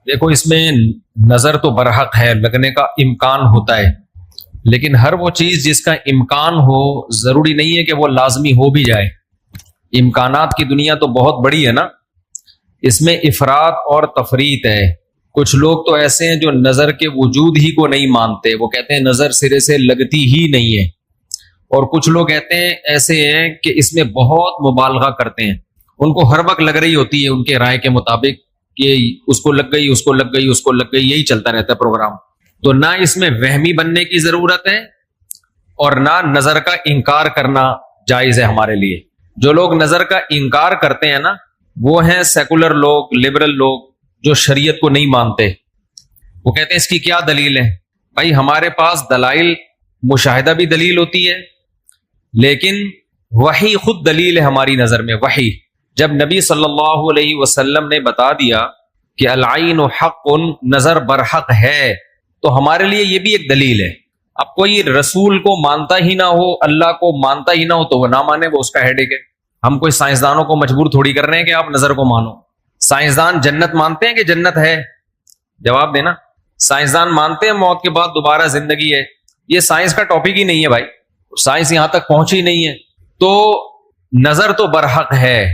دیکھو اس میں نظر تو برحق ہے، لگنے کا امکان ہوتا ہے، لیکن ہر وہ چیز جس کا امکان ہو ضروری نہیں ہے کہ وہ لازمی ہو بھی جائے۔ امکانات کی دنیا تو بہت بڑی ہے نا، اس میں افراط اور تفریط ہے۔ کچھ لوگ تو ایسے ہیں جو نظر کے وجود ہی کو نہیں مانتے، وہ کہتے ہیں نظر سرے سے لگتی ہی نہیں ہے، اور کچھ لوگ کہتے ہیں ایسے ہیں کہ اس میں بہت مبالغہ کرتے ہیں، ان کو ہر وقت لگ رہی ہوتی ہے ان کے رائے کے مطابق کہ اس کو لگ گئی، اس کو لگ گئی، اس کو لگ گئی، یہی چلتا رہتا ہے پروگرام۔ تو نہ اس میں وہمی بننے کی ضرورت ہے اور نہ نظر کا انکار کرنا جائز ہے ہمارے لیے۔ جو لوگ نظر کا انکار کرتے ہیں نا، وہ ہیں سیکولر لوگ، لبرل لوگ جو شریعت کو نہیں مانتے۔ وہ کہتے ہیں اس کی کیا دلیل ہے؟ بھائی ہمارے پاس دلائل، مشاہدہ بھی دلیل ہوتی ہے، لیکن وحی خود دلیل ہے ہماری نظر میں۔ وحی جب نبی صلی اللہ علیہ وسلم نے بتا دیا کہ العین حق، نظر برحق ہے، تو ہمارے لیے یہ بھی ایک دلیل ہے۔ اب کوئی رسول کو مانتا ہی نہ ہو، اللہ کو مانتا ہی نہ ہو، تو وہ نہ مانے، وہ اس کا ہیڈیک ہے۔ ہم کوئی سائنسدانوں کو مجبور تھوڑی کر رہے ہیں کہ آپ نظر کو مانو۔ سائنسدان جنت مانتے ہیں کہ جنت ہے؟ جواب دینا۔ سائنسدان مانتے ہیں موت کے بعد دوبارہ زندگی ہے؟ یہ سائنس کا ٹاپک ہی نہیں ہے بھائی، سائنس یہاں تک پہنچی نہیں ہے۔ تو نظر تو برحق ہے،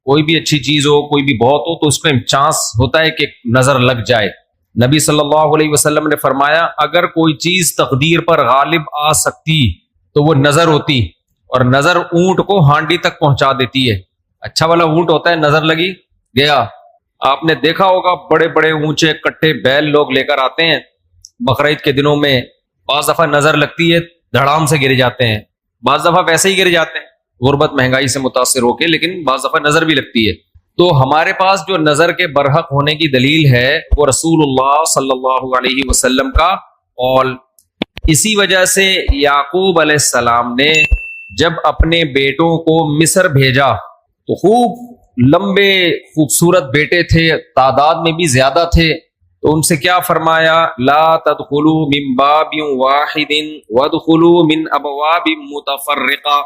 کوئی بھی اچھی چیز ہو، کوئی بھی بہت ہو، تو اس میں چانس ہوتا ہے کہ نظر لگ جائے۔ نبی صلی اللہ علیہ وسلم نے فرمایا اگر کوئی چیز تقدیر پر غالب آ سکتی تو وہ نظر ہوتی، اور نظر اونٹ کو ہانڈی تک پہنچا دیتی ہے۔ اچھا والا اونٹ ہوتا ہے، نظر لگی گیا۔ آپ نے دیکھا ہوگا بڑے بڑے اونچے کٹے بیل لوگ لے کر آتے ہیں بقرعید کے دنوں میں، بعض دفعہ نظر لگتی ہے دھڑام سے گر جاتے ہیں، بعض دفعہ ویسے ہی گر جاتے ہیں غربت مہنگائی سے متاثر ہو کے، لیکن بعض دفعہ نظر بھی لگتی ہے۔ تو ہمارے پاس جو نظر کے برحق ہونے کی دلیل ہے وہ رسول اللہ صلی اللہ علیہ وسلم کا قول۔ اسی وجہ سے یعقوب علیہ السلام نے جب اپنے بیٹوں کو مصر بھیجا تو خوب لمبے خوبصورت بیٹے تھے، تعداد میں بھی زیادہ تھے، تو ان سے کیا فرمایا؟ لا تدخلوا من باب واحد وادخلوا من ابواب متفرقہ۔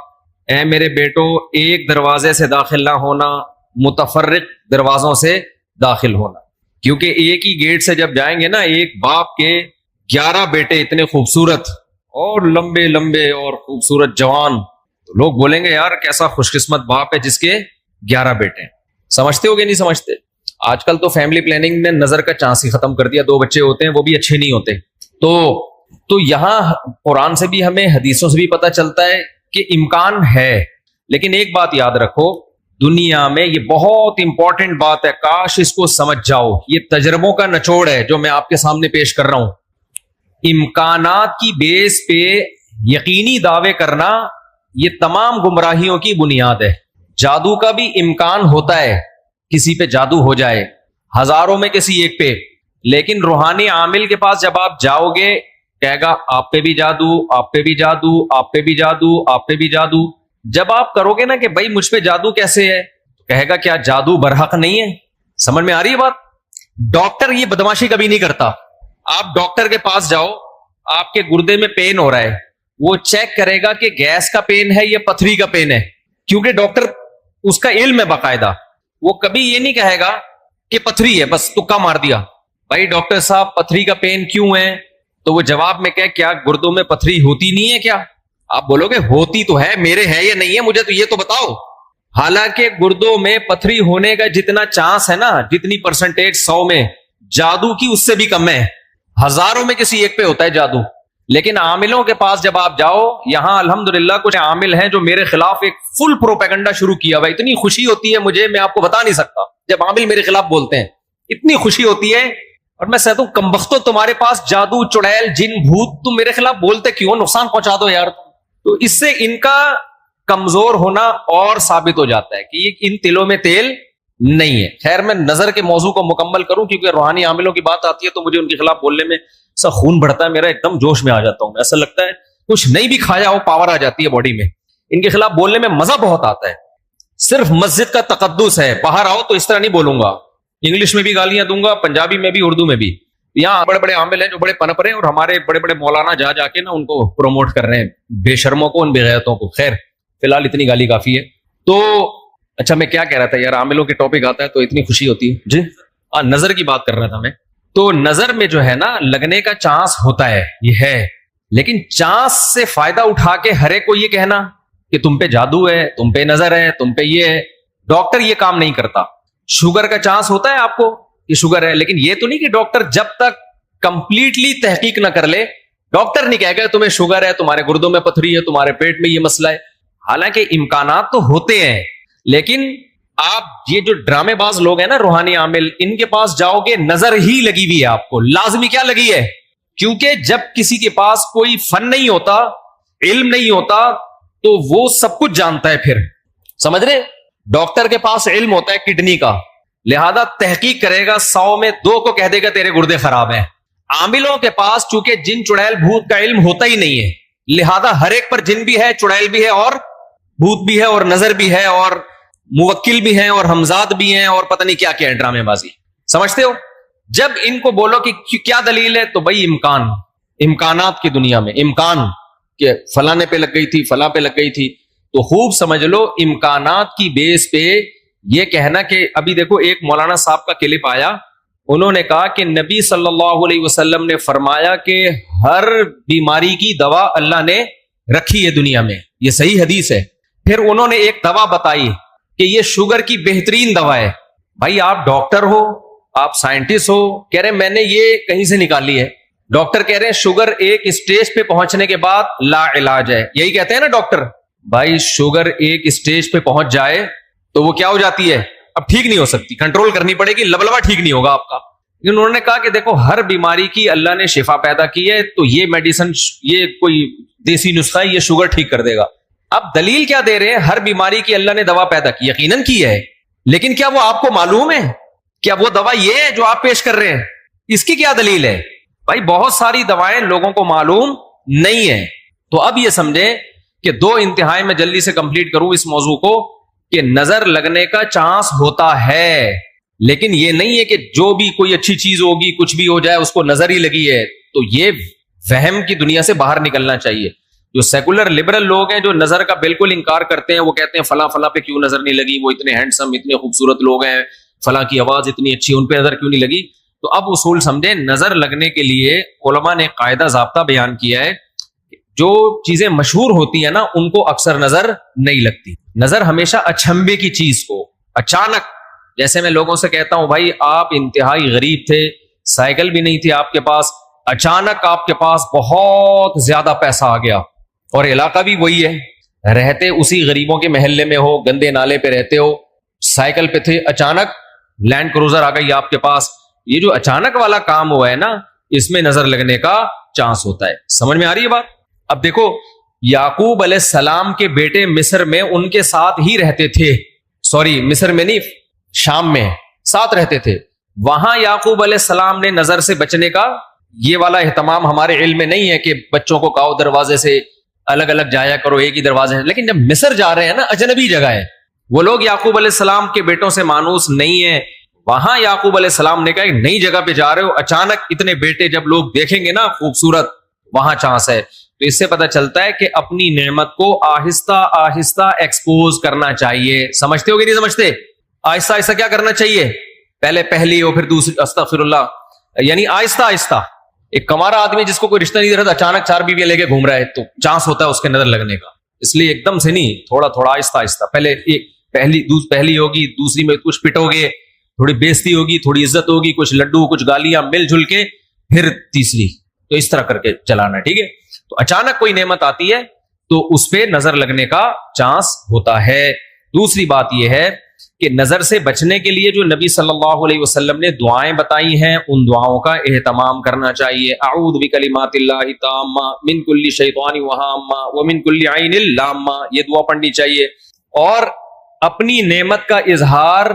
اے میرے بیٹو، ایک دروازے سے داخل نہ ہونا، متفرق دروازوں سے داخل ہونا، کیونکہ ایک ہی گیٹ سے جب جائیں گے نا، ایک باپ کے 11 بیٹے اتنے خوبصورت اور لمبے لمبے اور خوبصورت جوان، تو لوگ بولیں گے یار کیسا خوش قسمت باپ ہے جس کے 11 بیٹے ہیں۔ سمجھتے ہو کہ نہیں سمجھتے؟ آج کل تو فیملی پلاننگ نے نظر کا چانس ہی ختم کر دیا، 2 بچے ہوتے ہیں وہ بھی اچھے نہیں ہوتے۔ تو یہاں قرآن سے بھی ہمیں، حدیثوں سے بھی پتہ چلتا ہے کہ امکان ہے، لیکن ایک بات یاد رکھو، دنیا میں یہ بہت امپورٹنٹ بات ہے، کاش اس کو سمجھ جاؤ، یہ تجربوں کا نچوڑ ہے جو میں آپ کے سامنے پیش کر رہا ہوں۔ امکانات کی بیس پہ یقینی دعوے کرنا یہ تمام گمراہیوں کی بنیاد ہے۔ جادو کا بھی امکان ہوتا ہے، کسی پہ جادو ہو جائے، ہزاروں میں کسی ایک پہ، لیکن روحانی عامل کے پاس جب آپ جاؤ گے کہے گا آپ پہ بھی جادو، آپ پہ بھی جادو، آپ پہ بھی جادو، آپ پہ بھی جادو۔ جب آپ کرو گے نا کہ بھائی مجھ پہ جادو کیسے ہے، تو کہے گا کیا جادو برحق نہیں ہے؟ سمجھ میں آ رہی ہے بات؟ ڈاکٹر یہ بدماشی کبھی نہیں کرتا۔ آپ ڈاکٹر کے پاس جاؤ، آپ کے گردے میں پین ہو رہا ہے، وہ چیک کرے گا کہ گیس کا پین ہے یا پتھری کا پین ہے، کیونکہ ڈاکٹر اس کا علم ہے باقاعدہ۔ وہ کبھی یہ نہیں کہے گا کہ پتھری ہے بس تکا مار دیا، بھائی ڈاکٹر صاحب پتھری کا پین کیوں ہے؟ تو وہ جواب میں کہ کیا گردوں میں پتھری ہوتی نہیں ہے کیا؟ آپ بولو گے ہوتی تو ہے، میرے ہے یا نہیں ہے، مجھے تو یہ تو بتاؤ۔ حالانکہ گردوں میں پتھری ہونے کا جتنا چانس ہے نا، جتنی پرسنٹیج 100 میں، جادو کی اس سے بھی کم ہے، ہزاروں میں کسی ایک پہ ہوتا ہے جادو۔ لیکن عاملوں کے پاس جب آپ جاؤ، یہاں الحمدللہ کچھ عامل ہیں جو میرے خلاف ایک فل پروپیگنڈا شروع کیا ہوا، اتنی خوشی ہوتی ہے مجھے، میں آپ کو بتا نہیں سکتا، جب عامل میرے خلاف بولتے ہیں اتنی خوشی ہوتی ہے، اور میں کہتا ہوں کمبختو تمہارے پاس جادو، چڑیل، جن، بھوت، تم میرے خلاف بولتے کیوں؟ نقصان پہنچا دو یار۔ تو اس سے ان کا کمزور ہونا اور ثابت ہو جاتا ہے کہ یہ ان تلوں میں تیل نہیں ہے۔ خیر میں نظر کے موضوع کو مکمل کروں، کیونکہ روحانی عاملوں کی بات آتی ہے تو مجھے ان کے خلاف بولنے میں سا خون بڑھتا ہے، میرا ایک دم جوش میں آ جاتا ہوں، ایسا لگتا ہے کچھ نہیں بھی کھایا ہو پاور آ جاتی ہے باڈی میں۔ ان کے خلاف بولنے میں مزہ بہت آتا ہے، صرف مسجد کا تقدس ہے، باہر آؤ تو اس طرح نہیں بولوں گا، انگلش میں بھی گالیاں دوں گا، پنجابی میں بھی، اردو میں بھی۔ یہاں بڑے بڑے عامل ہیں جو بڑے پنپ رہے ہیں، اور ہمارے بڑے بڑے مولانا جا جا کے نا ان کو پروموٹ کر رہے ہیں، بے شرموں کو، ان بے غیرتوں کو۔ خیر فی الحال اتنی گالی کافی ہے۔ تو اچھا میں کیا کہہ رہا تھا یار، عاملوں کے ٹاپک آتا ہے تو اتنی خوشی ہوتی ہے۔ جی نظر کی بات کر رہا تھا میں۔ تو نظر میں جو ہے نا لگنے کا چانس ہوتا ہے، یہ ہے، لیکن چانس سے فائدہ اٹھا کے ہر ایک کو یہ کہنا کہ تم پہ جادو ہے، تم پہ نظر ہے، تم پہ یہ ہے، ڈاکٹر یہ کام نہیں کرتا. شوگر کا چانس ہوتا ہے آپ کو کہ شوگر ہے، لیکن یہ تو نہیں کہ ڈاکٹر جب تک کمپلیٹلی تحقیق نہ کر لے ڈاکٹر نہیں کہے گا تمہیں شوگر ہے، تمہارے گردوں میں پتھری ہے، تمہارے پیٹ میں یہ مسئلہ ہے. حالانکہ امکانات تو ہوتے ہیں، لیکن آپ یہ جو ڈرامے باز لوگ ہیں نا روحانی عامل، ان کے پاس جاؤ گے نظر ہی لگی ہوئی ہے آپ کو. لازمی کیا لگی ہے؟ کیونکہ جب کسی کے پاس کوئی فن نہیں ہوتا، علم نہیں ہوتا، تو وہ سب کچھ جانتا ہے. پھر سمجھ رہے، ڈاکٹر کے پاس علم ہوتا ہے کڈنی کا، لہذا تحقیق کرے گا، 100 میں 2 کو کہہ دے گا تیرے گردے خراب ہیں. عاملوں کے پاس چونکہ جن چڑیل بھوت کا علم ہوتا ہی نہیں ہے، لہذا ہر ایک پر جن بھی ہے، چڑیل بھی ہے، اور بھوت بھی ہے، اور نظر بھی ہے، اور موکل بھی ہیں، اور حمزاد بھی ہیں، اور پتہ نہیں کیا کیا ہے، ڈرامے بازی. سمجھتے ہو؟ جب ان کو بولو کہ کیا دلیل ہے، تو بھائی امکانات کی دنیا میں امکان کہ فلانے پہ لگ گئی تھی، فلاں پہ لگ گئی تھی، تو خوب سمجھ لو امکانات کی بیس پہ یہ کہنا کہ ابھی دیکھو ایک مولانا صاحب کا کلپ آیا، انہوں نے کہا کہ نبی صلی اللہ علیہ وسلم نے فرمایا کہ ہر بیماری کی دوا اللہ نے رکھی ہے دنیا میں، یہ صحیح حدیث ہے. پھر انہوں نے ایک دوا بتائی کہ یہ شوگر کی بہترین دوا ہے. بھائی آپ ڈاکٹر ہو، آپ سائنٹسٹ ہو، کہہ رہے میں نے یہ کہیں سے نکالی ہے. ڈاکٹر کہہ رہے ہیں شوگر ایک اسٹیج پہ پہنچنے کے بعد لا علاج ہے، یہی کہتے ہیں نا ڈاکٹر. بھائی شوگر ایک اسٹیج پہ پہنچ جائے تو وہ کیا ہو جاتی ہے، اب ٹھیک نہیں ہو سکتی، کنٹرول کرنی پڑے گی، لبلبا ٹھیک نہیں ہوگا آپ کا. لیکن انہوں نے کہا کہ دیکھو ہر بیماری کی اللہ نے شفا پیدا کی ہے، تو یہ میڈیسن، یہ کوئی دیسی نسخہ ہے، یہ شوگر ٹھیک کر دے گا. اب دلیل کیا دے رہے ہیں؟ ہر بیماری کی اللہ نے دوا پیدا کی، یقیناً کی ہے، لیکن کیا وہ آپ کو معلوم ہے؟ کیا وہ دوا یہ ہے جو آپ پیش کر رہے ہیں؟ اس کی کیا دلیل ہے؟ بھائی بہت ساری دوائیں لوگوں کو معلوم نہیں ہے. تو اب یہ سمجھیں کہ 2 انتہائی میں جلدی سے کمپلیٹ کروں اس موضوع کو، کہ نظر لگنے کا چانس ہوتا ہے، لیکن یہ نہیں ہے کہ جو بھی کوئی اچھی چیز ہوگی کچھ بھی ہو جائے اس کو نظر ہی لگی ہے. تو یہ وہم کی دنیا سے باہر نکلنا چاہیے. جو سیکولر لبرل لوگ ہیں جو نظر کا بالکل انکار کرتے ہیں، وہ کہتے ہیں فلاں فلاں پہ کیوں نظر نہیں لگی، وہ اتنے ہینڈسم اتنے خوبصورت لوگ ہیں، فلاں کی آواز اتنی اچھی، ان پہ نظر کیوں نہیں لگی. تو اب اصول سمجھیں، نظر لگنے کے لیے علماء نے قاعدہ ضابطہ بیان کیا ہے، جو چیزیں مشہور ہوتی ہیں نا ان کو اکثر نظر نہیں لگتی. نظر ہمیشہ اچھمبے کی چیز کو اچانک، جیسے میں لوگوں سے کہتا ہوں بھائی آپ انتہائی غریب تھے، سائیکل بھی نہیں تھی آپ کے پاس، اچانک آپ کے پاس بہت زیادہ پیسہ آ گیا، اور علاقہ بھی وہی ہے، رہتے اسی غریبوں کے محلے میں ہو، گندے نالے پہ رہتے ہو، سائیکل پہ تھے، اچانک لینڈ کروزر آ گئی آپ کے پاس. یہ جو اچانک والا کام ہوا ہے نا، اس میں نظر لگنے کا چانس ہوتا ہے. سمجھ میں آ رہی ہے بات؟ اب دیکھو یعقوب علیہ السلام کے بیٹے مصر میں ان کے ساتھ ہی رہتے تھے، سوری مصر میں نہیں، شام میں ساتھ رہتے تھے. وہاں یعقوب علیہ السلام نے نظر سے بچنے کا یہ والا اہتمام ہمارے علم میں نہیں ہے کہ بچوں کو کہو دروازے سے الگ الگ جایا کرو، ایک ہی دروازے. لیکن جب مصر جا رہے ہیں نا، اجنبی جگہ ہے، وہ لوگ یعقوب علیہ السلام کے بیٹوں سے مانوس نہیں ہیں. وہاں یعقوب علیہ السلام نے کہا ایک نئی جگہ پہ جا رہے ہو، اچانک اتنے بیٹے جب لوگ دیکھیں گے نا خوبصورت، وہاں چانس ہے. تو اس سے پتہ چلتا ہے کہ اپنی نعمت کو آہستہ آہستہ ایکسپوز کرنا چاہیے. سمجھتے ہو کہ نہیں سمجھتے؟ آہستہ آہستہ کیا کرنا چاہیے؟ پہلے پہلی ہو پھر دوسری، استغفر اللہ، یعنی آہستہ آہستہ. ایک کمارا آدمی جس کو کوئی رشتہ نہیں دے رہا، اچانک 4 بیویاں لے کے گھوم رہا ہے، تو چانس ہوتا ہے اس کے نظر لگنے کا. اس لیے ایک دم سے نہیں، تھوڑا تھوڑا آہستہ آہستہ. پہلے ایک پہلی ہوگی، دوسری میں کچھ پٹو گے، تھوڑی بےزتی ہوگی، تھوڑی عزت ہوگی، کچھ لڈو کچھ گالیاں مل جل کے، پھر تیسری. تو اس طرح کر کے چلانا، ٹھیک ہے؟ تو اچانک کوئی نعمت آتی ہے تو اس پہ نظر لگنے کا چانس ہوتا ہے. دوسری بات یہ ہے کہ نظر سے بچنے کے لیے جو نبی صلی اللہ علیہ وسلم نے دعائیں بتائی ہیں، ان دعاؤں کا اہتمام کرنا چاہیے. اعوذ بکلمات اللہ التامہ من کل شیطان وہامہ ومن کل عین لامہ، یہ دعا پڑھنی چاہیے. اور اپنی نعمت کا اظہار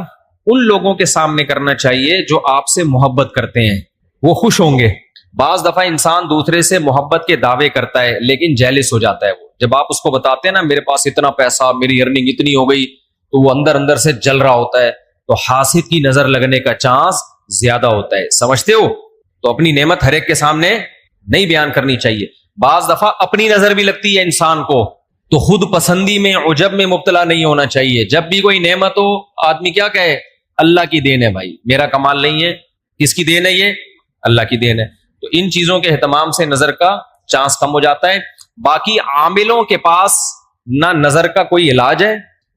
ان لوگوں کے سامنے کرنا چاہیے جو آپ سے محبت کرتے ہیں، وہ خوش ہوں گے. بعض دفعہ انسان دوسرے سے محبت کے دعوے کرتا ہے لیکن جیلس ہو جاتا ہے. وہ جب آپ اس کو بتاتے ہیں نا میرے پاس اتنا پیسہ، میری ارننگ اتنی ہو گئی، تو وہ اندر اندر سے جل رہا ہوتا ہے. تو حاسد کی نظر لگنے کا چانس زیادہ ہوتا ہے. سمجھتے ہو؟ تو اپنی نعمت ہر ایک کے سامنے نہیں بیان کرنی چاہیے. بعض دفعہ اپنی نظر بھی لگتی ہے انسان کو، تو خود پسندی میں، عجب میں مبتلا نہیں ہونا چاہیے. جب بھی کوئی نعمت ہو، آدمی کیا کہے؟ اللہ کی دین ہے بھائی، میرا کمال نہیں ہے. کس کی دین ہے یہ؟ اللہ کی دین ہے. تو ان چیزوں کے اہتمام سے نظر کا چانس کم ہو جاتا ہے. باقی عاملوں کے پاس نہ نظر کا کوئی علاج ہے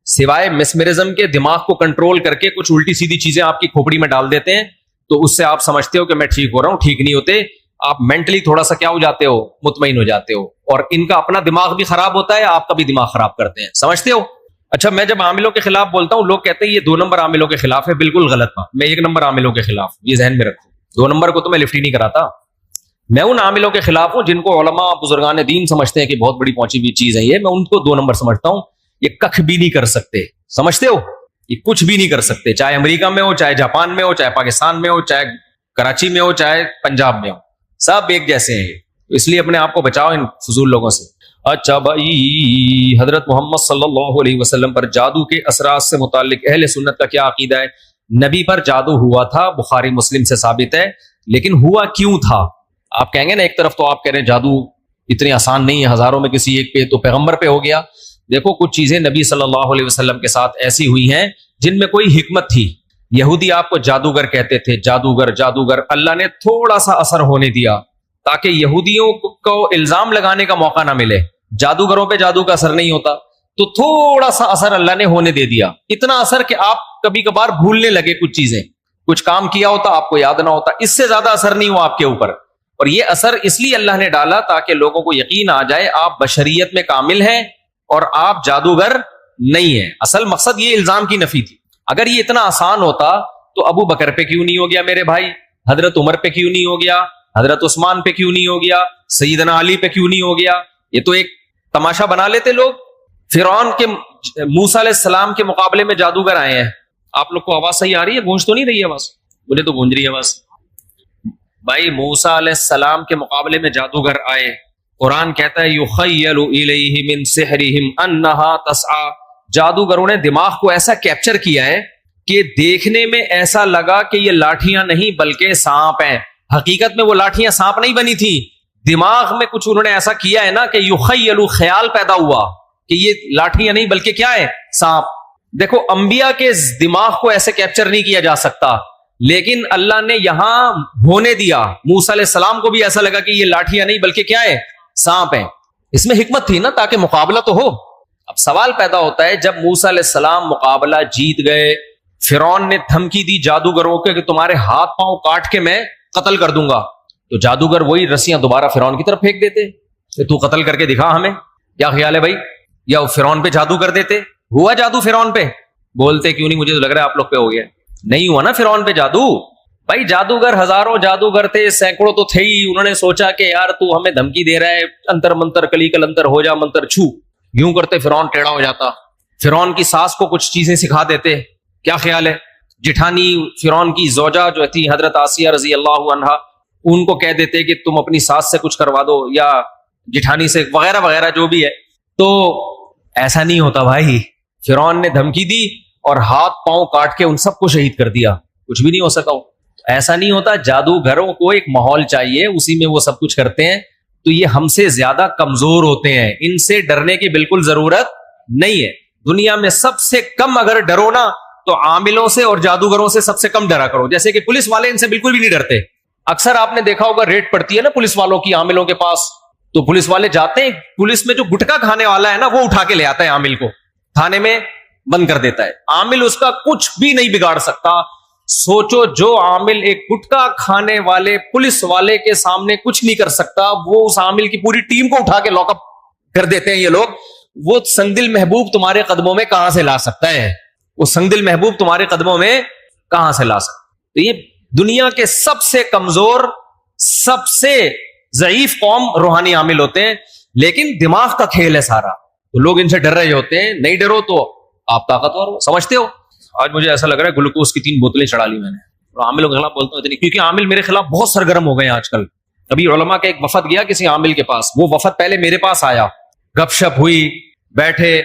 سوائے مسمرزم کے. دماغ کو کنٹرول کر کے کچھ الٹی سیدھی چیزیں آپ کی کھوپڑی میں ڈال دیتے ہیں, تو اس سے آپ سمجھتے ہو کہ میں ٹھیک ہو رہا ہوں. ٹھیک نہیں ہوتے, آپ مینٹلی تھوڑا سا کیا ہو جاتے ہو, مطمئن ہو جاتے ہو. اور ان کا اپنا دماغ بھی خراب ہوتا ہے, آپ کا بھی دماغ خراب کرتے ہیں, سمجھتے ہو. اچھا, میں جب عاملوں کے خلاف بولتا ہوں, لوگ کہتے ہیں یہ 2 نمبر عاملوں کے خلاف ہے. بالکل غلط بات. میں 1 نمبر عاملوں کے خلاف, یہ ذہن میں رکھو. 2 نمبر کو تو میں لفٹ ہی نہیں کراتا. میں ان عاملوں کے خلاف ہوں جن کو علماء بزرگان دین سمجھتے ہیں کہ بہت بڑی پہنچی ہوئی چیز ہے یہ. میں ان کو 2 نمبر سمجھتا ہوں. یہ کخ بھی نہیں کر سکتے, سمجھتے ہو, یہ کچھ بھی نہیں کر سکتے, چاہے امریکہ میں ہو, چاہے جاپان میں ہو, چاہے پاکستان میں ہو, چاہے کراچی میں ہو, چاہے پنجاب میں ہو, سب ایک جیسے ہیں. اس لیے اپنے آپ کو بچاؤ ان فضول لوگوں سے. اچھا بھائی, حضرت محمد صلی اللہ علیہ وسلم پر جادو کے اثرات سے متعلق اہل سنت کا کیا عقیدہ ہے؟ نبی پر جادو ہوا تھا, بخاری مسلم سے ثابت ہے, لیکن ہوا کیوں تھا؟ آپ کہیں گے نا, ایک طرف تو آپ کہہ رہے ہیں جادو اتنی آسان نہیں ہے, ہزاروں میں کسی ایک پہ, تو پیغمبر پہ ہو گیا. دیکھو, کچھ چیزیں نبی صلی اللہ علیہ وسلم کے ساتھ ایسی ہوئی ہیں جن میں کوئی حکمت تھی. یہودی آپ کو جادوگر کہتے تھے, جادوگر جادوگر. اللہ نے تھوڑا سا اثر ہونے دیا تاکہ یہودیوں کو الزام لگانے کا موقع نہ ملے. جادوگروں پہ جادو کا اثر نہیں ہوتا, تو تھوڑا سا اثر اللہ نے ہونے دے دیا. اتنا اثر کہ آپ کبھی کبھار بھولنے لگے کچھ چیزیں, کچھ کام کیا ہوتا آپ کو یاد نہ ہوتا. اس سے زیادہ اثر نہیں ہوا آپ کے اوپر. اور یہ اثر اس لیے اللہ نے ڈالا تاکہ لوگوں کو یقین آ جائے آپ بشریت میں کامل ہیں اور آپ جادوگر نہیں ہیں. اصل مقصد یہ الزام کی نفی تھی. اگر یہ اتنا آسان ہوتا تو ابو بکر پہ کیوں نہیں ہو گیا میرے بھائی, حضرت عمر پہ کیوں نہیں ہو گیا, حضرت عثمان پہ کیوں نہیں ہو گیا, سیدنا علی پہ کیوں نہیں ہو گیا؟ یہ تو ایک تماشا بنا لیتے لوگ. فرعون کے موسیٰ علیہ السلام کے مقابلے میں جادوگر آئے ہیں. آپ لوگ کو آواز صحیح آ رہی ہے؟ گونج تو نہیں رہی ہے آواز؟ مجھے تو گونج رہی ہے آواز. بھائی, موسیٰ علیہ السلام کے مقابلے میں جادوگر آئے. قرآن کہتا ہے یخیل الیہ من سحرہم انہا تسعی. جادوگروں نے دماغ کو ایسا کیپچر کیا ہے کہ دیکھنے میں ایسا لگا کہ یہ لاٹھیاں نہیں بلکہ سانپ ہیں. حقیقت میں وہ لاٹھیاں سانپ نہیں بنی تھی, دماغ میں کچھ انہوں نے ایسا کیا ہے نا کہ یخیل, خیال پیدا ہوا کہ یہ لاٹھیاں نہیں بلکہ کیا ہے, سانپ. دیکھو, انبیاء کے دماغ کو ایسے کیپچر نہیں کیا جا سکتا, لیکن اللہ نے یہاں ہونے دیا. موسیٰ علیہ السلام کو بھی ایسا لگا کہ یہ لاٹھیاں نہیں بلکہ کیا ہے, سانپ ہیں. اس میں حکمت تھی نا, تاکہ مقابلہ تو ہو. اب سوال پیدا ہوتا ہے, جب موسیٰ علیہ السلام مقابلہ جیت گئے, فرعون نے دھمکی دی جادوگروں کے کہ تمہارے ہاتھ پاؤں کاٹ کے میں قتل کر دوں گا, تو جادوگر وہی رسیاں دوبارہ فرعون کی طرف پھینک دیتے کہ تو قتل کر کے دکھا ہمیں. کیا خیال ہے بھائی؟ یا فرعون پہ جادو کر دیتے. ہوا جادو فرعون پہ؟ بولتے کیوں نہیں؟ مجھے تو لگ رہا ہے آپ لوگ پہ ہو گیا. نہیں ہوا نا فرعون پہ جادو. بھائی, جادوگر ہزاروں جادوگر تھے, سینکڑوں تو تھے ہی. انہوں نے سوچا کہ یار تو ہمیں دھمکی دے رہا ہے, انتر منتر کلی کل انتر ہو جا منتر چھو, یوں کرتے فرعون ٹیڑھا ہو جاتا. فرعون کی ساس کو کچھ چیزیں سکھا دیتے. کیا خیال ہے؟ جٹھانی فرعون کی زوجہ جو تھی حضرت آسیہ رضی اللہ عنہا, ان کو کہہ دیتے کہ تم اپنی ساس سے کچھ کروا دو یا جٹھانی سے, وغیرہ وغیرہ جو بھی ہے. تو ایسا نہیں ہوتا بھائی. فرعون نے دھمکی دی اور ہاتھ پاؤں کاٹ کے ان سب کو شہید کر دیا, کچھ بھی نہیں ہو سکا. ایسا نہیں ہوتا. جادوگروں کو ایک ماحول چاہیے, اسی میں وہ سب کچھ کرتے ہیں. تو یہ ہم سے زیادہ کمزور ہوتے ہیں, ان سے ڈرنے کی بالکل ضرورت نہیں ہے. دنیا میں سب سے کم اگر ڈرو نا تو عاملوں سے اور جادوگروں سے سب سے کم ڈرا کرو. جیسے کہ پولیس والے ان سے بالکل بھی نہیں ڈرتے. اکثر آپ نے دیکھا ہوگا ریڈ پڑتی ہے نا پولیس والوں کی عاملوں کے پاس, تو پولیس والے جاتے ہیں, پولیس میں جو گٹکا کھانے والا ہے نا وہ اٹھا کے لے آتا ہے عامل کو, تھانے میں بند کر دیتا ہے. عامل اس کا کچھ بھی نہیں بگاڑ سکتا. سوچو, جو عامل ایک گٹکا کھانے والے پولیس والے کے سامنے کچھ نہیں کر سکتا, وہ اس عامل کی پوری ٹیم کو اٹھا کے لاک اپ کر دیتے ہیں یہ لوگ. وہ سنگدل محبوب تمہارے قدموں میں کہاں سے لا سکتا ہے؟ وہ سنگدل محبوب تمہارے قدموں میں کہاں سے لا سکتا؟ تو یہ دنیا کے سب سے کمزور, سب سے ضعیف قوم روحانی عامل ہوتے ہیں, لیکن دماغ کا کھیل ہے سارا. تو لوگ ان سے ڈر رہے ہوتے ہیں. نہیں ڈرو تو آپ طاقتور ہو, سمجھتے ہو. آج مجھے ایسا لگ رہا ہے گلوکوز کی 3 بوتلیں چڑھا لی میں نے. اور عاملوں کے خلاف بولتا ہوں اتنی, کیونکہ عامل میرے خلاف بہت سرگرم ہو گئے ہیں آج کل. ابھی علماء کا ایک وفد گیا کسی عامل کے پاس, وہ وفد پہلے میرے پاس آیا, گپ شپ ہوئی, بیٹھے,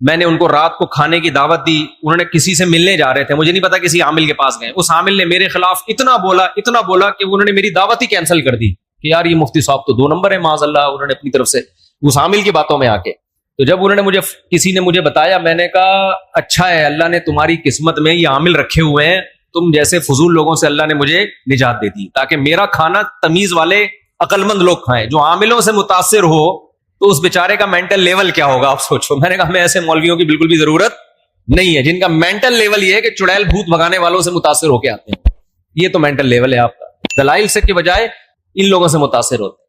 میں نے ان کو رات کو کھانے کی دعوت دی. انہوں نے کسی سے ملنے جا رہے تھے, مجھے نہیں پتا کسی عامل کے پاس گئے. اس عامل نے میرے خلاف اتنا بولا کہ انہوں نے میری دعوت ہی کینسل کر دی کہ یار یہ مفتی صاحب تو 2 نمبر ہے معاذ اللہ. انہوں نے اپنی طرف سے اس عامل کی باتوں میں آ کے, تو جب انہوں نے کسی نے مجھے بتایا, میں نے کہا اچھا ہے اللہ نے تمہاری قسمت میں یہ عامل رکھے ہوئے ہیں, تم جیسے فضول لوگوں سے اللہ نے مجھے نجات دے دی تاکہ میرا کھانا تمیز والے عقل مند لوگ کھائیں. جو عاملوں سے متاثر ہو تو اس بیچارے کا مینٹل لیول کیا ہوگا آپ سوچو. میں نے کہا ہمیں ایسے مولویوں کی بالکل بھی ضرورت نہیں ہے جن کا مینٹل لیول یہ ہے کہ چڑیل بھوت بھگانے والوں سے متاثر ہو کے آتے ہیں. یہ تو مینٹل لیول ہے آپ کا. دلائل سے کے بجائے ان لوگوں سے متاثر ہوتے ہیں.